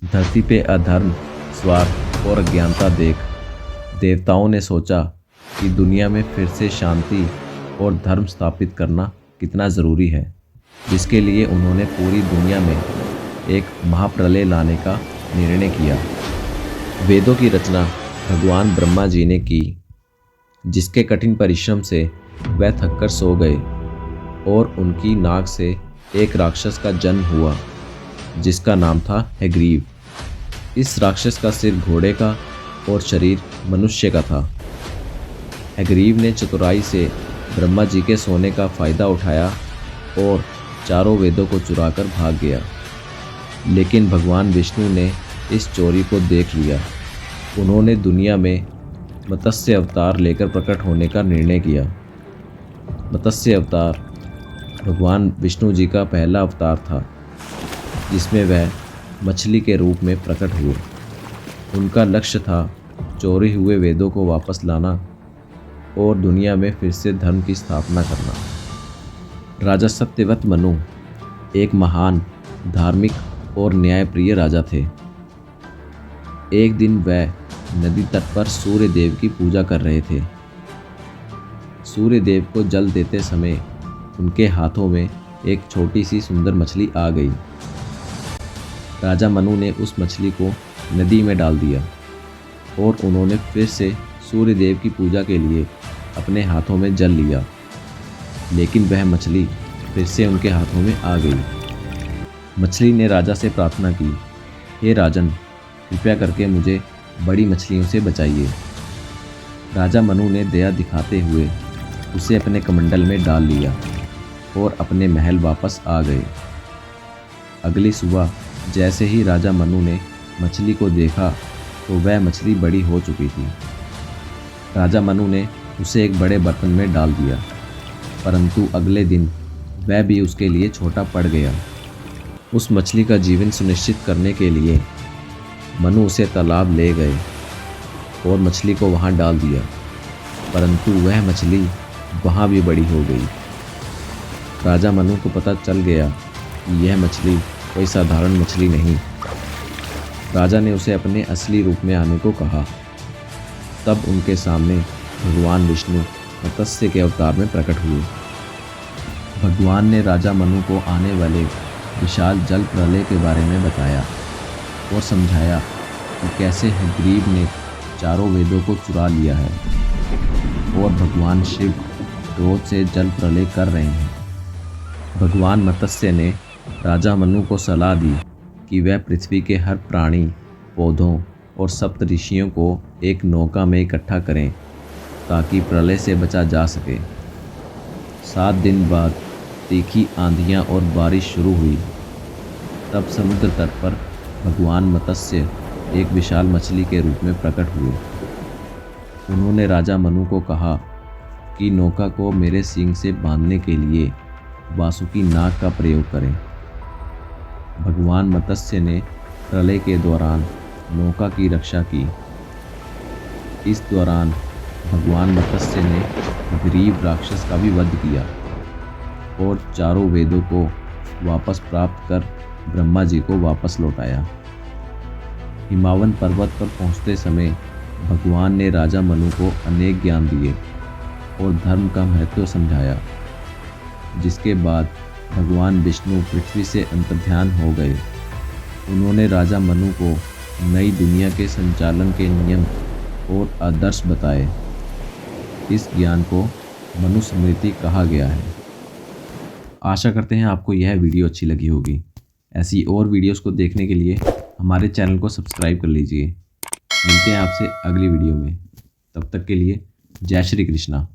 धरती पे अधर्म, स्वार्थ और अज्ञानता देख देवताओं ने सोचा कि दुनिया में फिर से शांति और धर्म स्थापित करना कितना ज़रूरी है, जिसके लिए उन्होंने पूरी दुनिया में एक महाप्रलय लाने का निर्णय किया। वेदों की रचना भगवान ब्रह्मा जी ने की, जिसके कठिन परिश्रम से वह थककर सो गए और उनकी नाक से एक राक्षस का जन्म हुआ, जिसका नाम था हयग्रीव। इस राक्षस का सिर घोड़े का और शरीर मनुष्य का था। हयग्रीव ने चतुराई से ब्रह्मा जी के सोने का फायदा उठाया और चारों वेदों को चुराकर भाग गया। लेकिन भगवान विष्णु ने इस चोरी को देख लिया। उन्होंने दुनिया में मत्स्य अवतार लेकर प्रकट होने का निर्णय किया। मत्स्य अवतार भगवान विष्णु जी का पहला अवतार था, जिसमें वह मछली के रूप में प्रकट हुए। उनका लक्ष्य था चोरी हुए वेदों को वापस लाना और दुनिया में फिर से धर्म की स्थापना करना। राजा सत्यवत मनु एक महान, धार्मिक और न्यायप्रिय राजा थे। एक दिन वह नदी तट पर सूर्य देव की पूजा कर रहे थे। सूर्य देव को जल देते समय उनके हाथों में एक छोटी सी सुंदर मछली आ गई। राजा मनु ने उस मछली को नदी में डाल दिया और उन्होंने फिर से सूर्य देव की पूजा के लिए अपने हाथों में जल लिया। लेकिन वह मछली फिर से उनके हाथों में आ गई। मछली ने राजा से प्रार्थना की, हे राजन, कृपया करके मुझे बड़ी मछलियों से बचाइए। राजा मनु ने दया दिखाते हुए उसे अपने कमंडल में डाल लिया और अपने महल वापस आ गए। अगली सुबह जैसे ही राजा मनु ने मछली को देखा तो वह मछली बड़ी हो चुकी थी। राजा मनु ने उसे एक बड़े बर्तन में डाल दिया, परंतु अगले दिन वह भी उसके लिए छोटा पड़ गया। उस मछली का जीवन सुनिश्चित करने के लिए मनु उसे तालाब ले गए और मछली को वहां डाल दिया, परंतु वह मछली वहां भी बड़ी हो गई। राजा मनु को पता चल गया कि यह मछली कोई साधारण मछली नहीं। राजा ने उसे अपने असली रूप में आने को कहा। तब उनके सामने भगवान विष्णु मत्स्य के अवतार में प्रकट हुए। भगवान ने राजा मनु को आने वाले विशाल जल प्रलय के बारे में बताया और समझाया कि कैसे हयग्रीव ने चारों वेदों को चुरा लिया है और भगवान शिव क्रोध से जल प्रलय कर रहे हैं। भगवान मत्स्य ने राजा मनु को सलाह दी कि वह पृथ्वी के हर प्राणी, पौधों और सप्त ऋषियों को एक नौका में इकट्ठा करें ताकि प्रलय से बचा जा सके। 7 दिन बाद तीखी आंधियां और बारिश शुरू हुई। तब समुद्र तट पर भगवान मत्स्य एक विशाल मछली के रूप में प्रकट हुए। उन्होंने राजा मनु को कहा कि नौका को मेरे सींग से बांधने के लिए वासुकी नाग का प्रयोग करें। भगवान मत्स्य ने प्रलय के दौरान नौका की रक्षा की। इस दौरान भगवान मत्स्य ने हयग्रीव राक्षस का भी वध किया और चारों वेदों को वापस प्राप्त कर ब्रह्मा जी को वापस लौटाया। हिमावन पर्वत पर पहुंचते समय भगवान ने राजा मनु को अनेक ज्ञान दिए और धर्म का महत्व समझाया, जिसके बाद भगवान विष्णु पृथ्वी से अंतर्ध्यान हो गए। उन्होंने राजा मनु को नई दुनिया के संचालन के नियम और आदर्श बताए। इस ज्ञान को मनुस्मृति कहा गया है। आशा करते हैं आपको यह वीडियो अच्छी लगी होगी। ऐसी और वीडियोस को देखने के लिए हमारे चैनल को सब्सक्राइब कर लीजिए। मिलते हैं आपसे अगली वीडियो में। तब तक के लिए जय श्री कृष्णा।